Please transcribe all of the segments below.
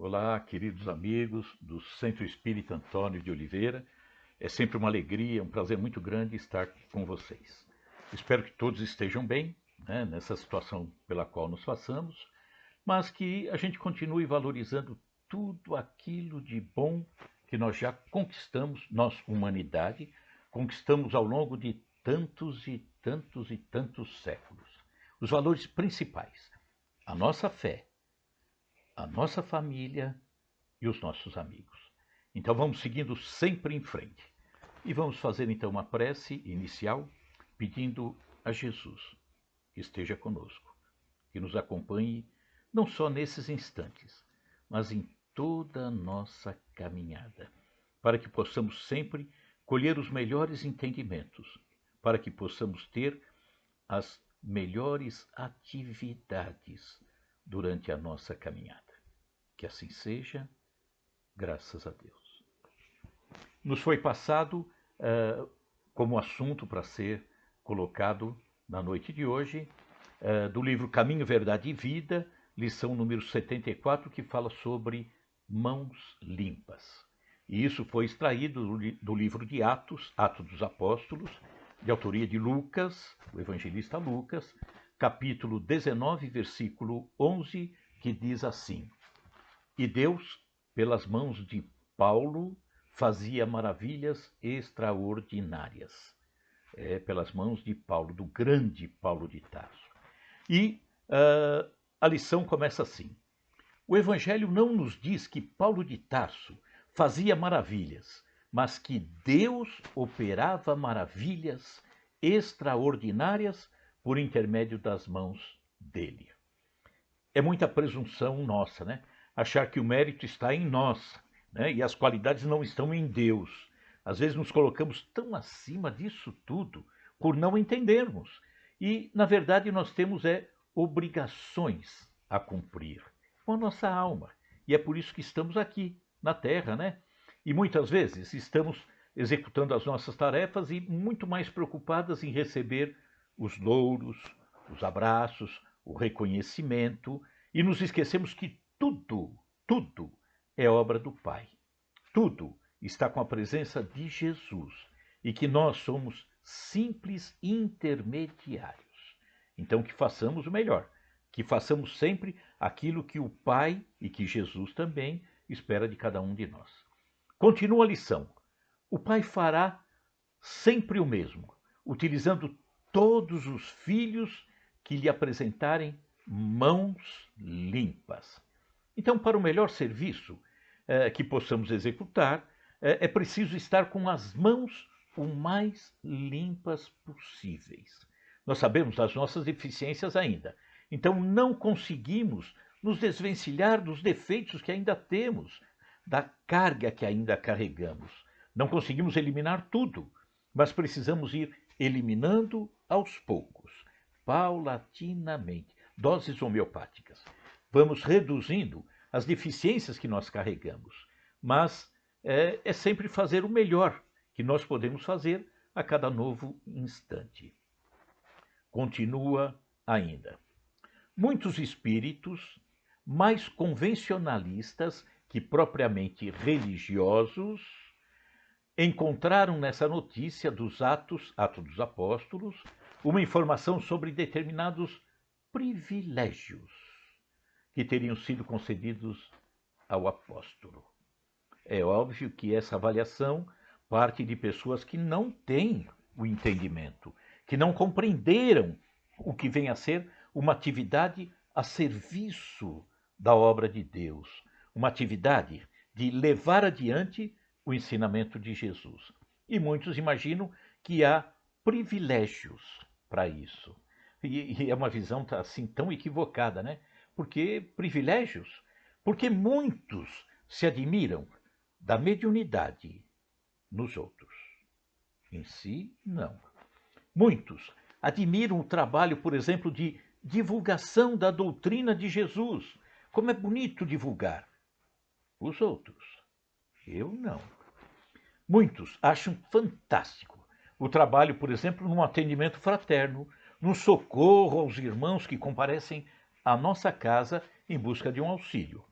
Olá, queridos amigos do Centro Espírita Antônio de Oliveira. É sempre uma alegria, um prazer muito grande estar com vocês. Espero que todos estejam bem, né, nessa situação pela qual nos passamos, mas que a gente continue valorizando tudo aquilo de bom que nós já conquistamos, nós, humanidade, conquistamos ao longo de tantos e tantos e tantos séculos. Os valores principais, a nossa fé, a nossa família e os nossos amigos. Então vamos seguindo sempre em frente. E vamos fazer então uma prece inicial pedindo a Jesus que esteja conosco, que nos acompanhe não só nesses instantes, mas em toda a nossa caminhada, para que possamos sempre colher os melhores entendimentos, para que possamos ter as melhores atividades durante a nossa caminhada. Que assim seja, graças a Deus. Nos foi passado como assunto para ser colocado na noite de hoje, do livro Caminho, Verdade e Vida, lição número 74, que fala sobre mãos limpas. E isso foi extraído do livro de Atos, Atos dos Apóstolos, de autoria de Lucas, o evangelista Lucas, capítulo 19, versículo 11, que diz assim: E Deus, pelas mãos de Paulo, fazia maravilhas extraordinárias. Pelas mãos de Paulo, do grande Paulo de Tarso. E a lição começa assim: o Evangelho não nos diz que Paulo de Tarso fazia maravilhas, mas que Deus operava maravilhas extraordinárias por intermédio das mãos dele. É muita presunção nossa, né? Achar que o mérito está em nós, né? E as qualidades não estão em Deus. Às vezes nos colocamos tão acima disso tudo por não entendermos. E, na verdade, nós temos obrigações a cumprir com a nossa alma. E é por isso que estamos aqui, na Terra, né? E muitas vezes estamos executando as nossas tarefas e muito mais preocupadas em receber os louros, os abraços, o reconhecimento, e nos esquecemos que tudo é obra do Pai. Tudo está com a presença de Jesus e que nós somos simples intermediários. Então que façamos o melhor, que façamos sempre aquilo que o Pai e que Jesus também espera de cada um de nós. Continua a lição. O Pai fará sempre o mesmo, utilizando todos os filhos que lhe apresentarem mãos limpas. Então, para o melhor serviço que possamos executar, é preciso estar com as mãos o mais limpas possíveis. Nós sabemos das nossas deficiências ainda, então não conseguimos nos desvencilhar dos defeitos que ainda temos, da carga que ainda carregamos. Não conseguimos eliminar tudo, mas precisamos ir eliminando aos poucos, paulatinamente, doses homeopáticas. Vamos reduzindo as deficiências que nós carregamos, mas é sempre fazer o melhor que nós podemos fazer a cada novo instante. Continua ainda. Muitos espíritos, mais convencionalistas que propriamente religiosos, encontraram nessa notícia dos Atos dos Apóstolos, uma informação sobre determinados privilégios que teriam sido concedidos ao apóstolo. É óbvio que essa avaliação parte de pessoas que não têm o entendimento, que não compreenderam o que vem a ser uma atividade a serviço da obra de Deus, uma atividade de levar adiante o ensinamento de Jesus. E muitos imaginam que há privilégios para isso. E é uma visão assim tão equivocada, né? Porque privilégios? Porque muitos se admiram da mediunidade nos outros. Em si, não. Muitos admiram o trabalho, por exemplo, de divulgação da doutrina de Jesus. Como é bonito divulgar. Os outros. Eu não. Muitos acham fantástico o trabalho, por exemplo, num atendimento fraterno, no socorro aos irmãos que comparecem à nossa casa em busca de um auxílio.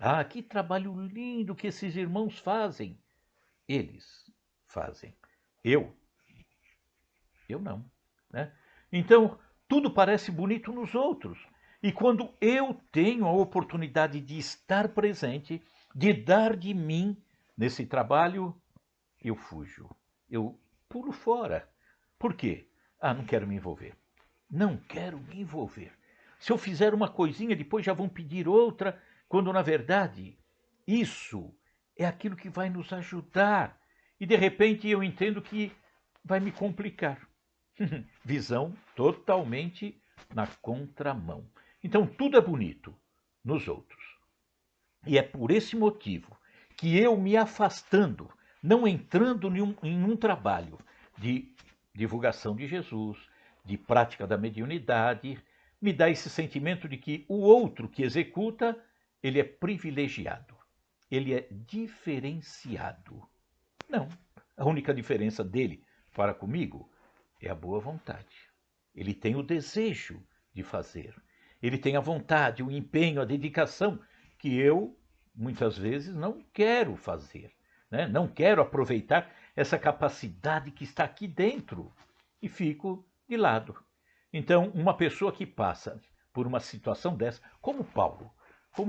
Ah, que trabalho lindo que esses irmãos fazem. Eles fazem. Eu, eu não. Né? Então, tudo parece bonito nos outros. E quando eu tenho a oportunidade de estar presente, de dar de mim nesse trabalho, eu fujo. Eu pulo fora. Por quê? Ah, não quero me envolver. Não quero me envolver. Se eu fizer uma coisinha, depois já vão pedir outra, quando na verdade isso é aquilo que vai nos ajudar. E de repente eu entendo que vai me complicar. Visão totalmente na contramão. Então tudo é bonito nos outros. E é por esse motivo que eu me afastando, não entrando em um trabalho de divulgação de Jesus, de prática da mediunidade, me dá esse sentimento de que o outro que executa, ele é privilegiado, ele é diferenciado. Não, a única diferença dele para comigo é a boa vontade. Ele tem o desejo de fazer. Ele tem a vontade, o empenho, a dedicação que eu, muitas vezes, não quero fazer. Né? Não quero aproveitar essa capacidade que está aqui dentro e fico de lado. Então, uma pessoa que passa por uma situação dessa, como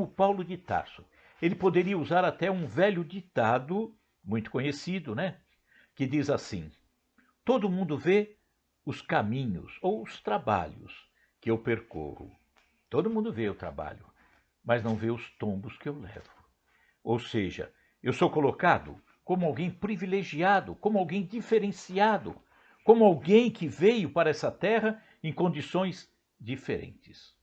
Paulo de Tarso, ele poderia usar até um velho ditado muito conhecido, né? Que diz assim: todo mundo vê os caminhos ou os trabalhos que eu percorro. Todo mundo vê o trabalho, mas não vê os tombos que eu levo. Ou seja, eu sou colocado como alguém privilegiado, como alguém diferenciado, como alguém que veio para essa terra em condições diferentes.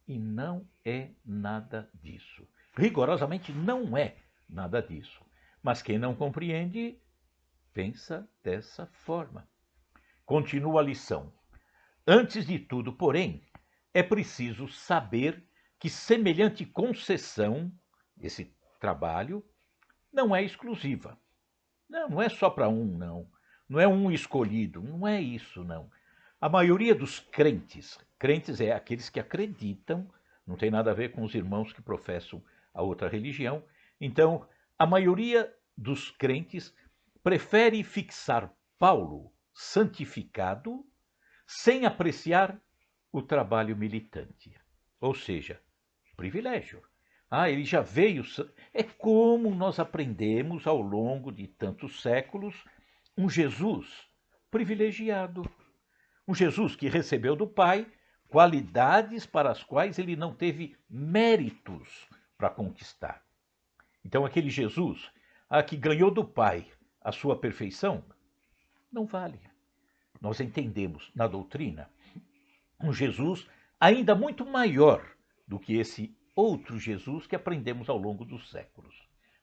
E não é nada disso. Rigorosamente não é nada disso. Mas quem não compreende, pensa dessa forma. Continua a lição. Antes de tudo, porém, é preciso saber que semelhante concessão, esse trabalho, não é exclusiva. Não, não é só para um, não. Não é um escolhido, não é isso, não. A maioria dos crentes, crentes é aqueles que acreditam, não tem nada a ver com os irmãos que professam a outra religião. Então, a maioria dos crentes prefere fixar Paulo santificado sem apreciar o trabalho militante. Ou seja, privilégio. Ah, ele já veio. É como nós aprendemos ao longo de tantos séculos um Jesus privilegiado. Um Jesus que recebeu do Pai qualidades para as quais ele não teve méritos para conquistar. Então, aquele Jesus que ganhou do Pai a sua perfeição, não vale. Nós entendemos na doutrina um Jesus ainda muito maior do que esse outro Jesus que aprendemos ao longo dos séculos.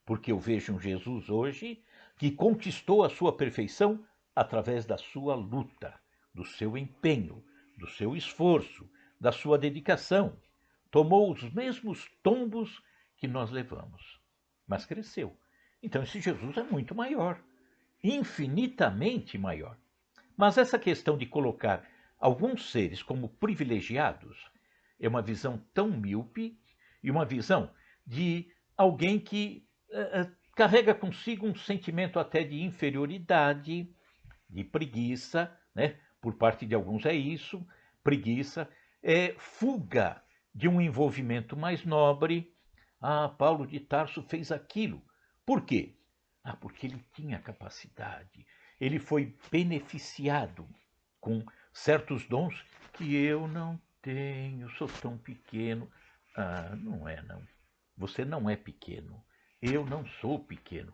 Porque eu vejo um Jesus hoje que conquistou a sua perfeição através da sua luta, do seu empenho, do seu esforço, da sua dedicação. Tomou os mesmos tombos que nós levamos, mas cresceu. Então esse Jesus é muito maior, infinitamente maior. Mas essa questão de colocar alguns seres como privilegiados é uma visão tão míope e uma visão de alguém que carrega consigo um sentimento até de inferioridade, de preguiça, né? Por parte de alguns é isso, preguiça, é fuga de um envolvimento mais nobre. Ah, Paulo de Tarso fez aquilo. Por quê? Ah, porque ele tinha capacidade, ele foi beneficiado com certos dons que eu não tenho, sou tão pequeno. Ah, não é não. Você não é pequeno. Eu não sou pequeno.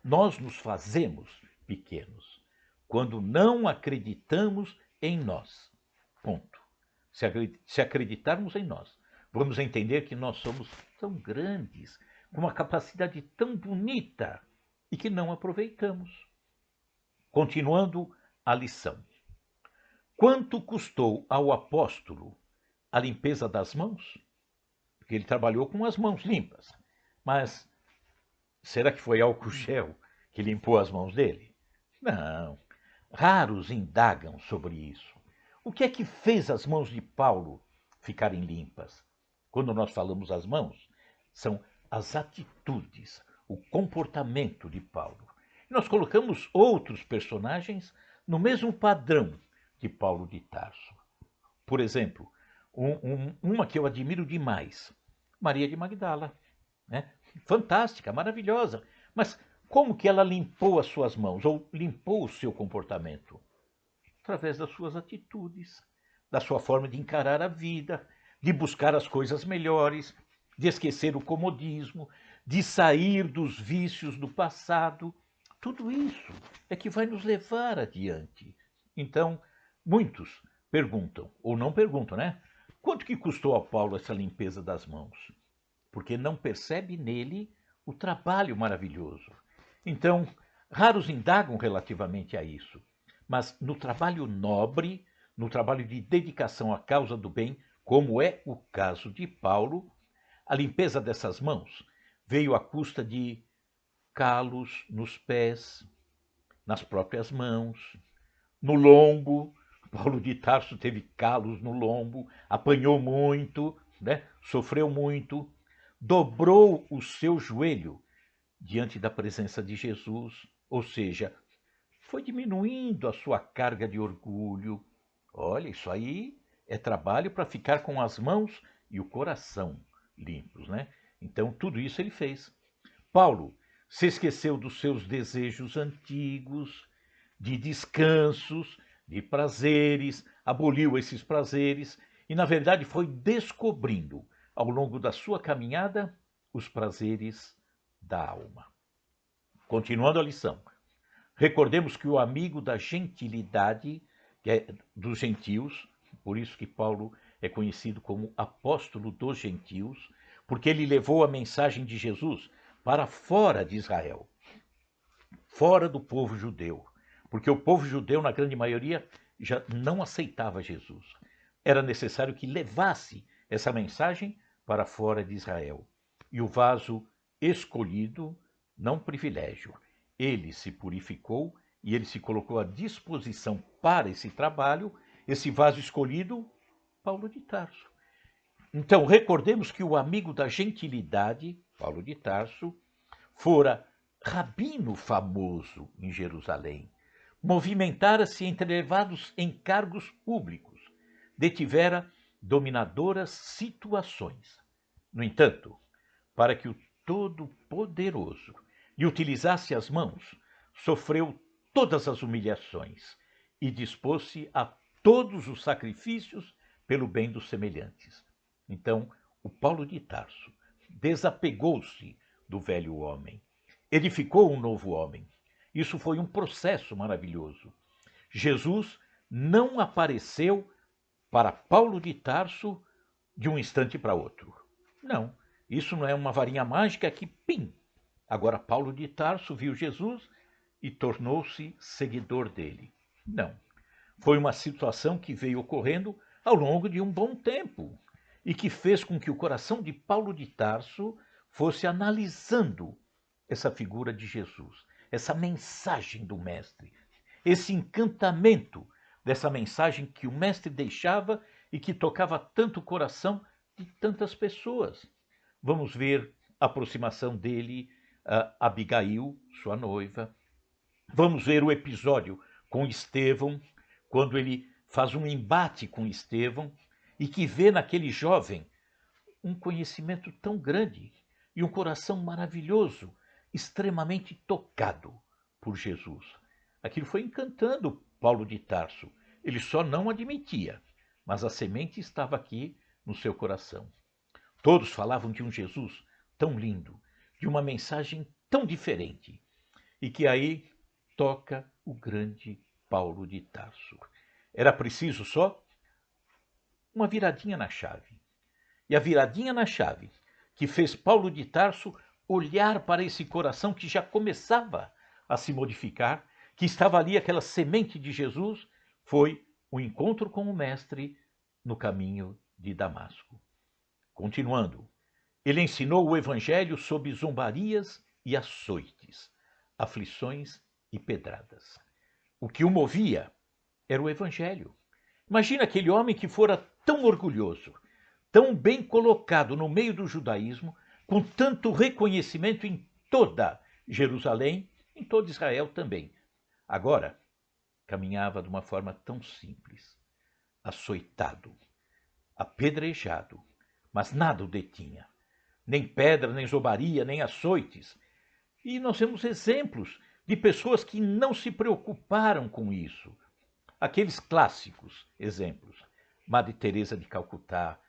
Nós nos fazemos pequenos quando não acreditamos em nós. Ponto. Se acreditarmos em nós, vamos entender que nós somos tão grandes, com uma capacidade tão bonita e que não aproveitamos. Continuando a lição. Quanto custou ao apóstolo a limpeza das mãos? Porque ele trabalhou com as mãos limpas. Mas será que foi álcool gel que limpou as mãos dele? Não. Raros indagam sobre isso. O que é que fez as mãos de Paulo ficarem limpas? Quando nós falamos as mãos, são as atitudes, o comportamento de Paulo. E nós colocamos outros personagens no mesmo padrão de Paulo de Tarso. Por exemplo, uma que eu admiro demais, Maria de Magdala. Né? Fantástica, maravilhosa. Mas como que ela limpou as suas mãos, ou limpou o seu comportamento? Através das suas atitudes, da sua forma de encarar a vida, de buscar as coisas melhores, de esquecer o comodismo, de sair dos vícios do passado. Tudo isso é que vai nos levar adiante. Então, muitos perguntam, ou não perguntam, né? Quanto que custou a Paulo essa limpeza das mãos? Porque não percebe nele o trabalho maravilhoso. Então, raros indagam relativamente a isso. Mas no trabalho nobre, no trabalho de dedicação à causa do bem, como é o caso de Paulo, a limpeza dessas mãos veio à custa de calos nos pés, nas próprias mãos, no lombo. Paulo de Tarso teve calos no lombo, apanhou muito, né? Sofreu muito, dobrou o seu joelho diante da presença de Jesus, ou seja, foi diminuindo a sua carga de orgulho. Olha, isso aí é trabalho para ficar com as mãos e o coração limpos, né? Então, tudo isso ele fez. Paulo se esqueceu dos seus desejos antigos, de descansos, de prazeres, aboliu esses prazeres e, na verdade, foi descobrindo, ao longo da sua caminhada, os prazeres da alma. Continuando a lição, recordemos que o amigo da gentilidade, que é dos gentios, por isso que Paulo é conhecido como apóstolo dos gentios, porque ele levou a mensagem de Jesus para fora de Israel, fora do povo judeu, porque o povo judeu, na grande maioria, já não aceitava Jesus. Era necessário que levasse essa mensagem para fora de Israel. E o vaso escolhido, não privilégio, ele se purificou e ele se colocou à disposição para esse trabalho, esse vaso escolhido, Paulo de Tarso. Então, recordemos que o amigo da gentilidade, Paulo de Tarso, fora rabino famoso em Jerusalém, movimentara-se entre elevados encargos públicos, detivera dominadoras situações. No entanto, para que o Todo-Poderoso lhe utilizasse as mãos, sofreu todas as humilhações e dispôs-se a todos os sacrifícios pelo bem dos semelhantes. Então, o Paulo de Tarso desapegou-se do velho homem, edificou um novo homem. Isso foi um processo maravilhoso. Jesus não apareceu para Paulo de Tarso de um instante para outro. Não, isso não é uma varinha mágica que, pim! Agora Paulo de Tarso viu Jesus e tornou-se seguidor dele. Não, foi uma situação que veio ocorrendo ao longo de um bom tempo e que fez com que o coração de Paulo de Tarso fosse analisando essa figura de Jesus, essa mensagem do Mestre, esse encantamento dessa mensagem que o Mestre deixava e que tocava tanto o coração de tantas pessoas. Vamos ver a aproximação dele a Abigail, sua noiva. Vamos ver o episódio com Estevão, quando ele faz um embate com Estevão e que vê naquele jovem um conhecimento tão grande e um coração maravilhoso, extremamente tocado por Jesus. Aquilo foi encantando Paulo de Tarso. Ele só não admitia, mas a semente estava aqui no seu coração. Todos falavam de um Jesus tão lindo, de uma mensagem tão diferente, e que aí toca o grande Paulo de Tarso. Era preciso só uma viradinha na chave. E a viradinha na chave que fez Paulo de Tarso olhar para esse coração que já começava a se modificar, que estava ali aquela semente de Jesus, foi o encontro com o Mestre no caminho de Damasco. Continuando, ele ensinou o Evangelho sob zombarias e açoites, aflições e pedradas. O que o movia era o Evangelho. Imagina aquele homem que fora tão orgulhoso, tão bem colocado no meio do judaísmo, com tanto reconhecimento em toda Jerusalém, em todo Israel também. Agora, caminhava de uma forma tão simples, açoitado, apedrejado, mas nada o detinha, nem pedra, nem zombaria, nem açoites. E nós temos exemplos de pessoas que não se preocuparam com isso. Aqueles clássicos exemplos, Madre Teresa de Calcutá,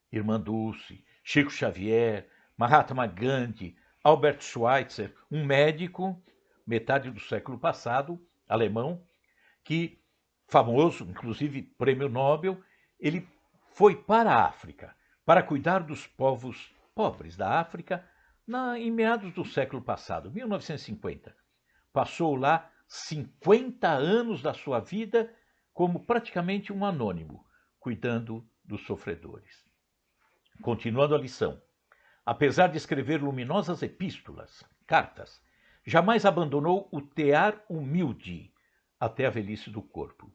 Irmã Dulce, Chico Xavier, Mahatma Gandhi, Albert Schweitzer, um médico, metade do século passado, alemão, que, famoso, inclusive prêmio Nobel, ele foi para a África, para cuidar dos povos pobres da África, em meados do século passado, 1950. Passou lá 50 anos da sua vida como praticamente um anônimo, cuidando dos sofredores. Continuando a lição, apesar de escrever luminosas epístolas, cartas, jamais abandonou o tear humilde até a velhice do corpo.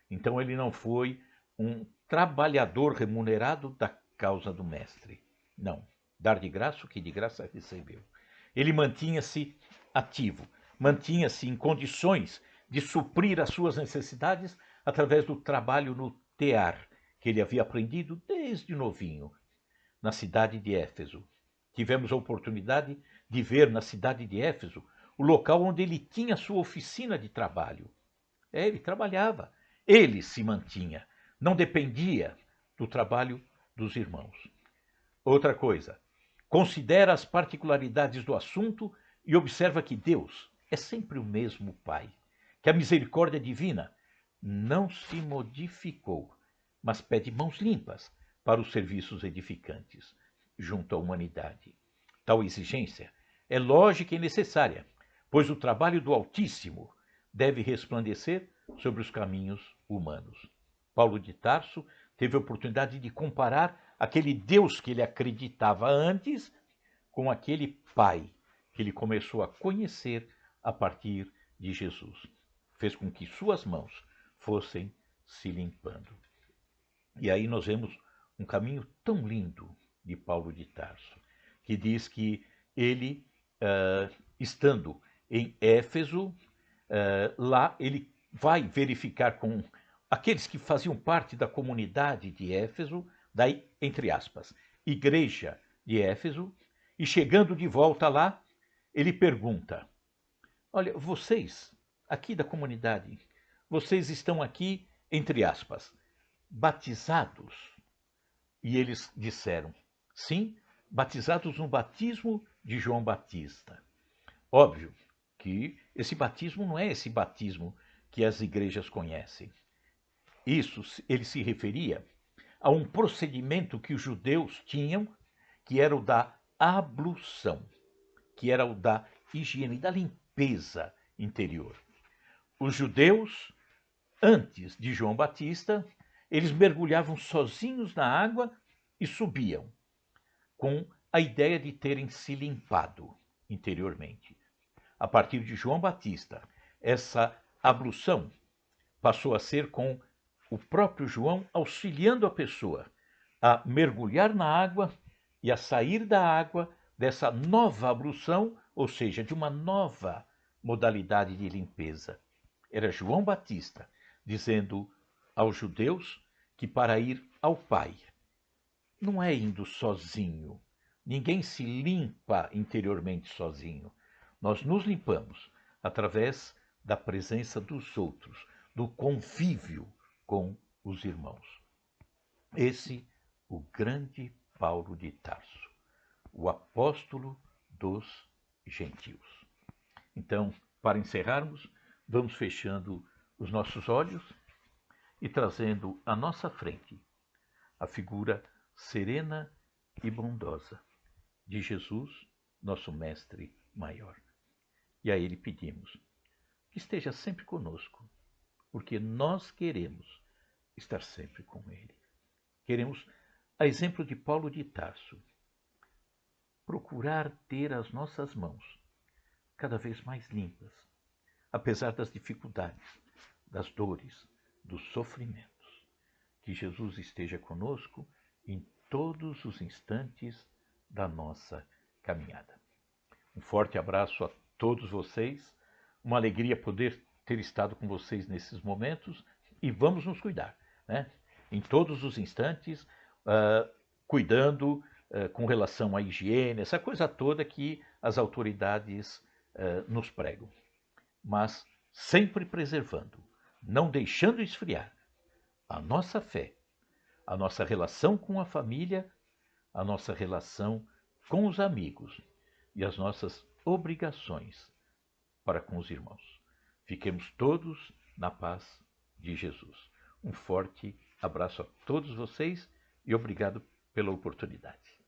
Então ele não foi um trabalhador remunerado da causa do mestre. Não, dar de graça o que de graça recebeu. Ele mantinha-se ativo, mantinha-se em condições de suprir as suas necessidades através do trabalho no tear, que ele havia aprendido desde novinho, na cidade de Éfeso. Tivemos a oportunidade de ver na cidade de Éfeso o local onde ele tinha sua oficina de trabalho. Ele trabalhava, ele se mantinha, não dependia do trabalho dos irmãos. Outra coisa, considera as particularidades do assunto e observa que Deus é sempre o mesmo Pai, que a misericórdia divina não se modificou, mas pede mãos limpas para os serviços edificantes junto à humanidade. Tal exigência é lógica e necessária, pois o trabalho do Altíssimo deve resplandecer sobre os caminhos humanos. Paulo de Tarso teve a oportunidade de comparar aquele Deus que ele acreditava antes com aquele Pai que ele começou a conhecer a partir de Jesus. Fez com que suas mãos fossem se limpando. E aí nós vemos um caminho tão lindo de Paulo de Tarso, que diz que ele, estando em Éfeso, lá ele vai verificar com aqueles que faziam parte da comunidade de Éfeso, daí, entre aspas, igreja de Éfeso, e chegando de volta lá, ele pergunta, olha, vocês, aqui da comunidade, vocês estão aqui, entre aspas, batizados? E eles disseram, sim, batizados no batismo de João Batista. Óbvio que esse batismo não é esse batismo que as igrejas conhecem. Isso ele se referia a um procedimento que os judeus tinham, que era o da ablução, que era o da higiene, da limpeza interior. Os judeus, antes de João Batista, eles mergulhavam sozinhos na água e subiam, com a ideia de terem se limpado interiormente. A partir de João Batista, essa ablução passou a ser com o próprio João auxiliando a pessoa a mergulhar na água e a sair da água dessa nova ablução, ou seja, de uma nova modalidade de limpeza. Era João Batista dizendo aos judeus que para ir ao Pai não é indo sozinho. Ninguém se limpa interiormente sozinho. Nós nos limpamos através da presença dos outros, do convívio com os irmãos. Esse o grande Paulo de Tarso, o apóstolo dos gentios. Então, para encerrarmos, vamos fechando os nossos olhos e trazendo à nossa frente a figura serena e bondosa de Jesus, nosso mestre maior. E a ele pedimos que esteja sempre conosco, porque nós queremos estar sempre com ele. Queremos, a exemplo de Paulo de Tarso, procurar ter as nossas mãos cada vez mais limpas, apesar das dificuldades, das dores, dos sofrimentos. Que Jesus esteja conosco em todos os instantes da nossa caminhada. Um forte abraço a todos vocês, uma alegria poder ter estado com vocês nesses momentos e vamos nos cuidar, né? Em todos os instantes, cuidando com relação à higiene, essa coisa toda que as autoridades nos pregam, mas sempre preservando, não deixando esfriar a nossa fé, a nossa relação com a família, a nossa relação com os amigos e as nossas obrigações para com os irmãos. Fiquemos todos na paz de Jesus. Um forte abraço a todos vocês e obrigado pela oportunidade.